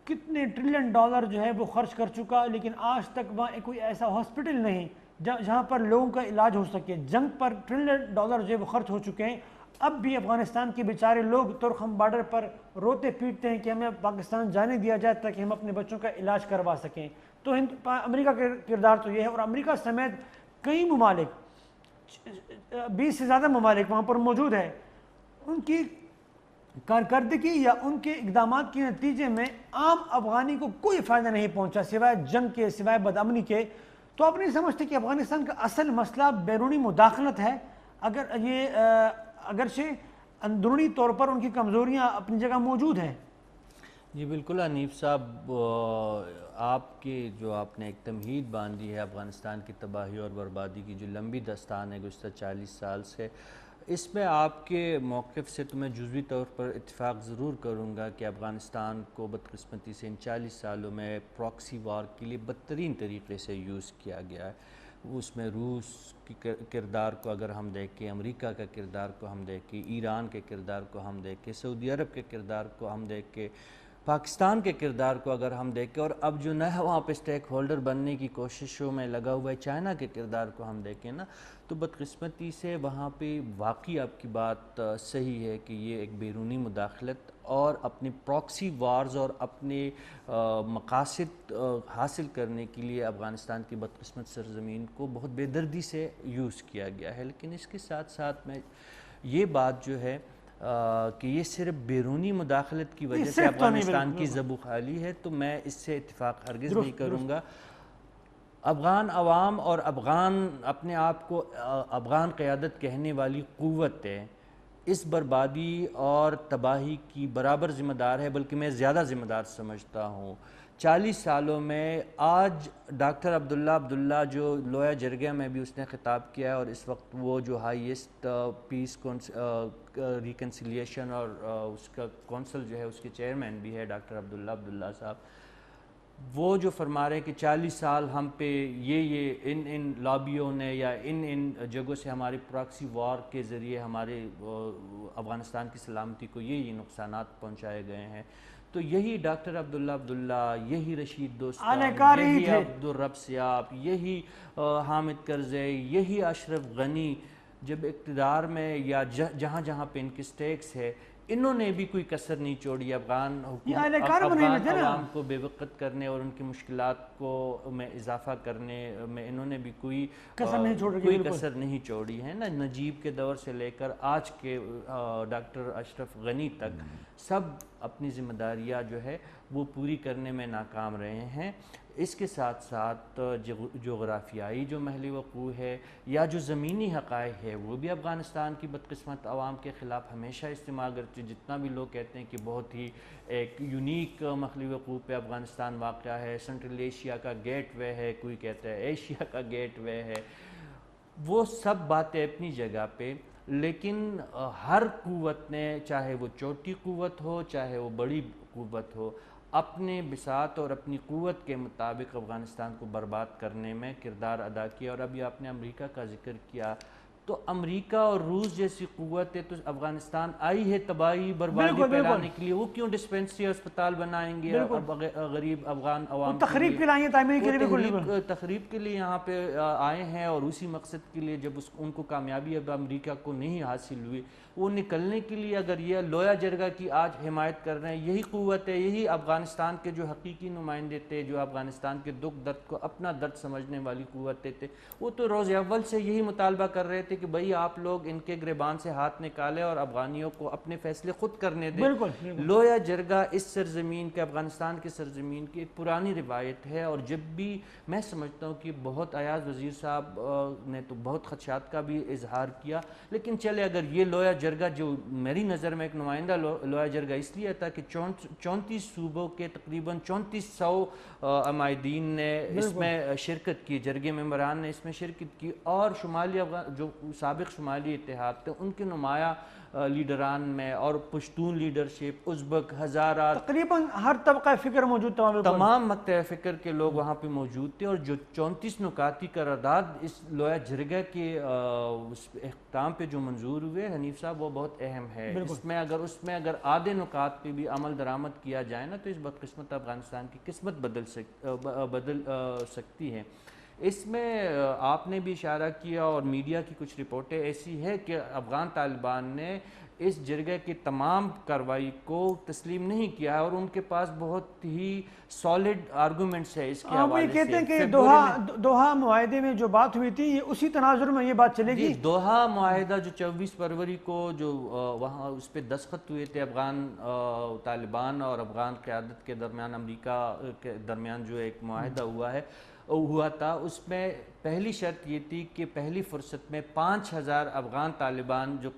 کتنے ٹریلین ڈالر جو ہے وہ خرچ کر چکا، لیکن آج تک وہاں کوئی ایسا ہاسپٹل نہیں جہاں پر لوگوں کا علاج ہو سکے۔ جنگ پر ٹریلین ڈالر جو ہے وہ خرچ ہو چکے ہیں، اب بھی افغانستان کے بیچارے لوگ تورخم بارڈر پر روتے پیٹتے ہیں کہ ہمیں پاکستان جانے دیا جائے تاکہ ہم اپنے بچوں کا علاج کروا سکیں۔ تو امریکہ کا کردار تو یہ ہے، اور امریکہ سمیت کئی ممالک، 20 سے زیادہ ممالک وہاں پر موجود ہے، ان کی کارکردگی یا ان کے اقدامات کے نتیجے میں عام افغانی کو کوئی فائدہ نہیں پہنچا سوائے جنگ کے، سوائے بدامنی کے۔ تو آپ نہیں سمجھتے کہ افغانستان کا اصل مسئلہ بیرونی مداخلت ہے؟ اگر یہ اگرچہ اندرونی طور پر ان کی کمزوریاں اپنی جگہ موجود ہیں۔ جی بالکل حنیف صاحب، آپ کے جو آپ نے ایک تمہید باندھی ہے افغانستان کی تباہی اور بربادی کی جو لمبی داستان ہے گزشتہ 40 سال سے، اس میں آپ کے موقف سے تو میں جزوی طور پر اتفاق ضرور کروں گا کہ افغانستان کو بدقسمتی سے ان 40 سالوں میں پراکسی وار کے لیے بدترین طریقے سے یوز کیا گیا ہے۔ اس میں روس کی کردار کو اگر ہم دیکھیں، امریکہ کا کردار کو ہم دیکھیں، ایران کے کردار کو ہم دیکھیں، سعودی عرب کے کردار کو ہم دیکھیں، پاکستان کے کردار کو اگر ہم دیکھیں، اور اب جو نیا وہاں پہ اسٹیک ہولڈر بننے کی کوششوں میں لگا ہوا ہے چائنا کے کردار کو ہم دیکھیں نا، تو بدقسمتی سے وہاں پہ واقعی آپ کی بات صحیح ہے کہ یہ ایک بیرونی مداخلت اور اپنی پراکسی وارز اور اپنے مقاصد حاصل کرنے کے لیے افغانستان کی بدقسمت سرزمین کو بہت بے دردی سے یوز کیا گیا ہے۔ لیکن اس کے ساتھ ساتھ میں یہ بات جو ہے کہ یہ صرف بیرونی مداخلت کی وجہ سے افغانستان کی زبو خالی ہے، تو میں اس سے اتفاق ہرگز نہیں کروں گا۔ افغان عوام اور اپنے آپ کو افغان قیادت کہنے والی قوت ہے، اس بربادی اور تباہی کی برابر ذمہ دار ہے، بلکہ میں زیادہ ذمہ دار سمجھتا ہوں۔ 40 سالوں میں آج ڈاکٹر عبداللہ جو لویا جرگہ میں بھی اس نے خطاب کیا ہے، اور اس وقت وہ جو ہائیسٹ پیس ریکنسیلیشن اور اس کا کونسل جو ہے اس کے چیئرمین بھی ہے ڈاکٹر عبداللہ صاحب، وہ جو فرما رہے ہیں کہ 40 سال ہم پہ یہ ان لابیوں نے یا ان جگہوں سے ہماری پراکسی وار کے ذریعے ہمارے افغانستان کی سلامتی کو یہ نقصانات پہنچائے گئے ہیں، تو یہی ڈاکٹر عبداللہ، یہی رشید دوستم، یہی عبدالرب سیاب، یہی حامد کرزئی، یہی اشرف غنی جب اقتدار میں یا جہاں جہاں پہ ان کی سٹیکس ہے، انہوں نے بھی کوئی کسر نہیں چھوڑی افغان عوام کو بے وقت کرنے اور ان کی مشکلات کو میں اضافہ کرنے میں انہوں نے بھی کوئی کسر نہیں چھوڑی ہے نا۔ نجیب کے دور سے لے کر آج کے ڈاکٹر اشرف غنی تک سب اپنی ذمہ داریاں جو ہے وہ پوری کرنے میں ناکام رہے ہیں۔ اس کے ساتھ ساتھ جغرافیائی جو محل وقوع ہے یا جو زمینی حقائق ہے وہ بھی افغانستان کی بدقسمت عوام کے خلاف ہمیشہ استعمال کرتے، جتنا بھی لوگ کہتے ہیں کہ بہت ہی ایک یونیک محل وقوع پہ افغانستان واقع ہے، سنٹرل ایشیا کا گیٹ وے ہے، کوئی کہتا ہے ایشیا کا گیٹ وے ہے، وہ سب باتیں اپنی جگہ پہ، لیکن ہر قوت نے، چاہے وہ چھوٹی قوت ہو چاہے وہ بڑی قوت ہو، اپنے بساط اور اپنی قوت کے مطابق افغانستان کو برباد کرنے میں کردار ادا کیا۔ اور ابھی آپ نے امریکہ کا ذکر کیا، تو امریکہ اور روس جیسی قوتیں تو افغانستان آئی ہے تباہی بربادی پھیلانے کے لیے، وہ کیوں ڈسپینسری اسپتال بنائیں گے غریب افغان عوام تخریب کے لیے تعمیر کے لیے تخریب کے لیے یہاں پہ آئے ہیں، اور اسی مقصد کے لیے جب ان کو کامیابی اب امریکہ کو نہیں حاصل ہوئی، وہ نکلنے کے لیے اگر یہ لویا جرگہ کی آج حمایت کر رہے ہیں، یہی قوت ہے، یہی افغانستان کے جو حقیقی نمائندے تھے، جو افغانستان کے دکھ درد کو اپنا درد سمجھنے والی قوتیں تھے، وہ تو روز اول سے یہی مطالبہ کر رہے تھے کہ بھئی آپ لوگ ان کے گریبان سے ہاتھ نکالیں اور افغانیوں کو اپنے فیصلے خود کرنے دیں۔ لویا جرگہ اس سرزمین کے، افغانستان کے سرزمین کی ایک پرانی روایت ہے، اور جب بھی میں سمجھتا ہوں کہ بہت ایاز وزیر صاحب نے تو بہت خدشات کا بھی اظہار کیا، لیکن چلے اگر یہ لویا جرگہ جو میری نظر میں ایک نمائندہ لویا جرگہ اس لیے تھا کہ 34 صوبوں کے تقریباً 3400 عمائدین نے اس میں شرکت کی، جرگے ممبران نے اس میں شرکت کی، اور شمالی جو سابق شمالی اتحاد تھے ان کے نمایاں لیڈران میں، اور پشتون لیڈرشپ، ازبک، ہزارہ، تقریباً ہر طبقہ فکر موجود، تمام مکتب فکر کے لوگ وہاں پہ موجود تھے، اور جو 34 نکاتی قرارداد اس لویا جرگہ کے اختتام پہ جو منظور ہوئے حنیف صاحب، وہ بہت اہم ہے۔ اس میں اگر آدھے نکات پہ بھی عمل درآمد کیا جائے نا، تو اس بدقسمت افغانستان کی قسمت بدل سکتی ہے۔ اس میں آپ نے بھی اشارہ کیا، اور میڈیا کی کچھ رپورٹیں ایسی ہے کہ افغان طالبان نے اس جرگہ کی تمام کارروائی کو تسلیم نہیں کیا ہے، اور ان کے پاس بہت ہی سالڈ آرگومنٹس ہے اس کے حوالے سے۔ وہ کہتے ہیں کہ دوحہ معاہدے میں جو بات ہوئی تھی، یہ اسی تناظر میں یہ بات چلے گی۔ دوحہ معاہدہ جو 24 فروری کو جو وہاں اس پہ دستخط ہوئے تھے افغان طالبان اور افغان قیادت کے درمیان، امریکہ کے درمیان جو ایک معاہدہ ہوا تھا، اس میں پہلی شرط یہ تھی کہ پہلی فرصت میں 5000 افغان طالبان جو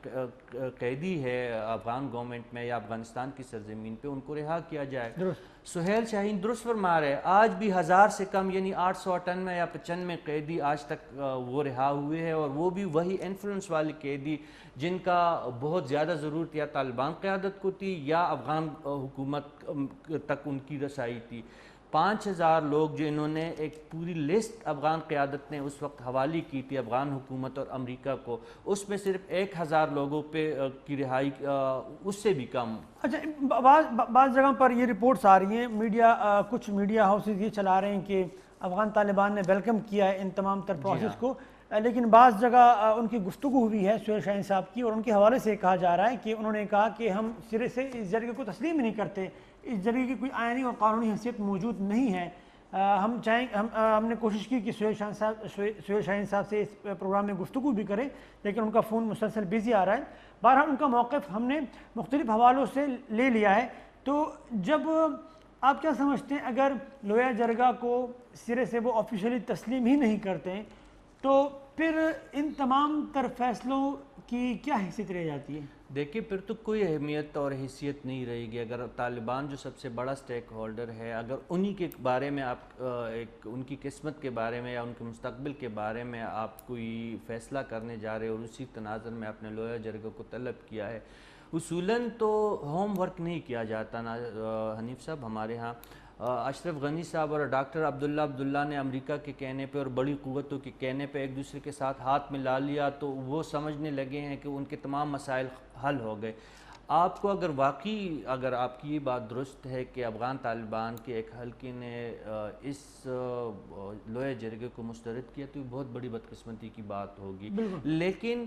قیدی ہے افغان گورنمنٹ میں یا افغانستان کی سرزمین پہ، ان کو رہا کیا جائے۔ سہیل شاہین درست فرما رہے، آج بھی 1000 سے کم یعنی 898 یا 95 قیدی آج تک وہ رہا ہوئے ہیں، اور وہ بھی وہی انفلوئنس والے قیدی جن کا بہت زیادہ ضرورت یا طالبان قیادت کو تھی یا افغان حکومت تک ان کی رسائی تھی۔ 5000 لوگ جو انہوں نے ایک پوری لسٹ افغان قیادت نے اس وقت حوالی کی تھی افغان حکومت اور امریکہ کو، اس میں صرف 1000 لوگوں پہ کی رہائی، اس سے بھی کم۔ اچھا، بعض جگہ پر یہ رپورٹس آ رہی ہیں، کچھ میڈیا ہاؤسز یہ چلا رہے ہیں کہ افغان طالبان نے ویلکم کیا ہے ان تمام تر پروسیس کو، لیکن بعض جگہ ان کی گفتگو ہوئی ہے سہیل شاہین صاحب کی، اور ان کے حوالے سے کہا جا رہا ہے کہ انہوں نے کہا کہ ہم سرے سے اس جرگے کو تسلیم ہی نہیں کرتے، اس جرگے کی کوئی آئینی اور قانونی حیثیت موجود نہیں ہے۔ ہم نے کوشش کی کہ سہیل شاہین صاحب سے اس پروگرام میں گفتگو بھی کریں، لیکن ان کا فون مسلسل بیزی آ رہا ہے۔ بہرحال ان کا موقف ہم نے مختلف حوالوں سے لے لیا ہے۔ تو جب آپ کیا سمجھتے ہیں، اگر لویا جرگہ کو سرے سے وہ آفیشلی تسلیم ہی نہیں کرتے، تو پھر ان تمام تر فیصلوں کی کیا حیثیت رہ جاتی ہے؟ دیکھیے، پھر تو کوئی اہمیت اور حیثیت نہیں رہے گی۔ اگر طالبان جو سب سے بڑا سٹیک ہولڈر ہے، اگر انہی کے بارے میں آپ ان کی قسمت کے بارے میں یا ان کے مستقبل کے بارے میں آپ کوئی فیصلہ کرنے جا رہے اور اسی تناظر میں اپنے لویا جرگہ کو طلب کیا ہے، اصولاً تو ہوم ورک نہیں کیا جاتا نا حنیف صاحب۔ ہمارے ہاں اشرف غنی صاحب اور ڈاکٹر عبداللہ نے امریکہ کے کہنے پہ اور بڑی قوتوں کے کہنے پہ ایک دوسرے کے ساتھ ہاتھ ملا لیا، تو وہ سمجھنے لگے ہیں کہ ان کے تمام مسائل حل ہو گئے۔ آپ کو اگر آپ کی یہ بات درست ہے کہ افغان طالبان کے ایک حلقے نے اس لویا جرگے کو مسترد کیا، تو یہ بہت بڑی بدقسمتی کی بات ہوگی، لیکن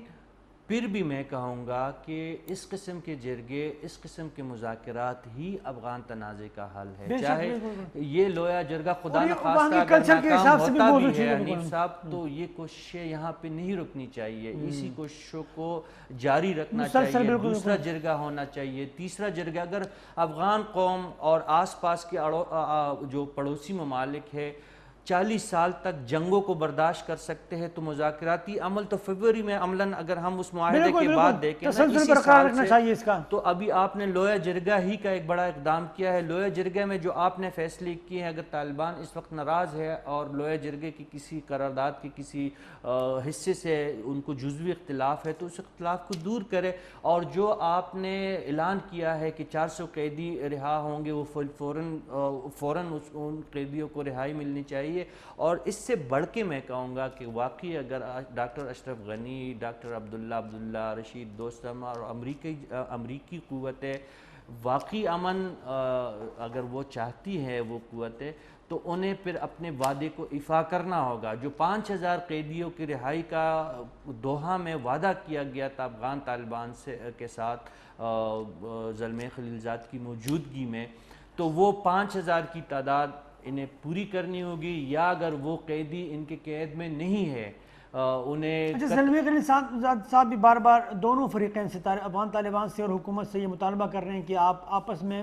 پھر بھی میں کہوں گا کہ اس قسم کے جرگے، اس قسم کے مذاکرات ہی افغان تنازع کا حل ہے۔ چاہے یہ لویا جرگہ خدا نخواستہ اگر ناکام ہوتا بھی ہے حنیف صاحب، تو یہ کوششیں یہاں پہ نہیں رکنی چاہیے، اسی کوششوں کو جاری رکھنا چاہیے۔ دوسرا جرگہ ہونا چاہیے، تیسرا جرگہ۔ اگر افغان قوم اور آس پاس کے جو پڑوسی ممالک ہے 40 سال تک جنگوں کو برداشت کر سکتے ہیں، تو مذاکراتی عمل تو فروری میں عملاً اگر ہم اس معاہدے کے بعد دیکھیں اسی سال سے، تو ابھی آپ نے لویا جرگہ ہی کا ایک بڑا اقدام کیا ہے۔ لویا جرگہ میں جو آپ نے فیصلے کیے ہیں، اگر طالبان اس وقت ناراض ہے اور لویا جرگے کی کسی قرارداد کے کسی حصے سے ان کو جزوی اختلاف ہے، تو اس اختلاف کو دور کرے، اور جو آپ نے اعلان کیا ہے کہ 400 قیدی رہا ہوں گے، وہ فوراً ان قیدیوں کو رہائی ملنی چاہیے۔ چاہیے. اور اس سے بڑھ کے میں کہوں گا کہ واقعی اگر ڈاکٹر اشرف غنی, ڈاکٹر عبداللہ رشید دوستم اور امریکی قوتیں واقعی امن اگر وہ چاہتی ہے وہ قوتیں, تو انہیں پھر اپنے وعدے کو ایفا کرنا ہوگا. جو 5000 قیدیوں کی رہائی کا دوحہ میں وعدہ کیا گیا تھا افغان طالبان کے ساتھ زلمے خلیلزاد کی موجودگی میں, تو وہ 5000 کی تعداد انہیں پوری کرنی ہوگی, یا اگر وہ قیدی ان کے قید میں نہیں ہے انہیں زلمے خلیلزاد صاحب بھی بار بار دونوں فریقین سے افغان طالبان سے اور حکومت سے یہ مطالبہ کر رہے ہیں کہ آپ آپس میں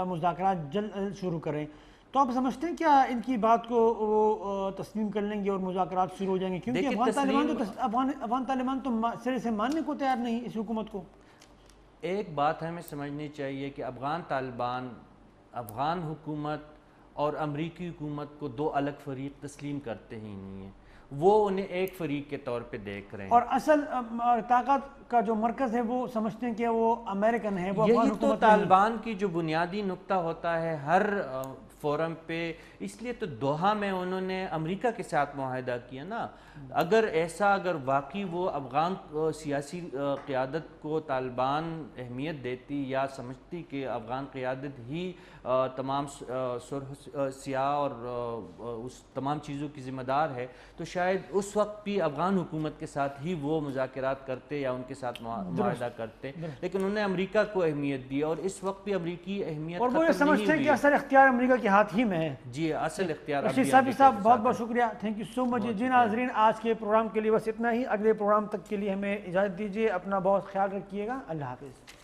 مذاکرات جلد شروع کریں, تو آپ سمجھتے ہیں کیا ان کی بات کو وہ تسلیم کر لیں گے اور مذاکرات شروع ہو جائیں گے؟ کیونکہ افغان طالبان تو سرے سے ماننے کو تیار نہیں اس حکومت کو. ایک بات ہمیں سمجھنی چاہیے کہ افغان طالبان افغان حکومت اور امریکی حکومت کو دو الگ فریق تسلیم کرتے ہی نہیں ہیں, وہ انہیں ایک فریق کے طور پہ دیکھ رہے ہیں. اور اصل طاقت کا جو مرکز ہے وہ سمجھتے ہیں کہ وہ امریکن ہے, وہ یہی تو طالبان کی جو بنیادی نقطہ ہوتا ہے ہر فورم پہ. اس لیے تو دوحہ میں انہوں نے امریکہ کے ساتھ معاہدہ کیا نا. اگر واقعی وہ افغان سیاسی قیادت کو طالبان اہمیت دیتی یا سمجھتی کہ افغان قیادت ہی تمام سیاہ اور اس تمام چیزوں کی ذمہ دار ہے, تو شاید اس وقت بھی افغان حکومت کے ساتھ ہی وہ مذاکرات کرتے یا ان کے ساتھ معاہدہ کرتے. لیکن انہوں نے امریکہ کو اہمیت دی, اور اس وقت بھی امریکی اہمیت اور وہ یہ سمجھتے ہیں کہ اصل اختیار امریکہ کے ہاتھ ہی میں ہے. جی, اصل اختیار رشید صاحب بہت بہت شکریہ, تھینک یو سو مچ. جی ناظرین, آج کے پروگرام کے لیے بس اتنا ہی. اگلے پروگرام تک کے لیے ہمیں اجازت دیجیے. اپنا بہت خیال رکھیے گا. اللہ حافظ.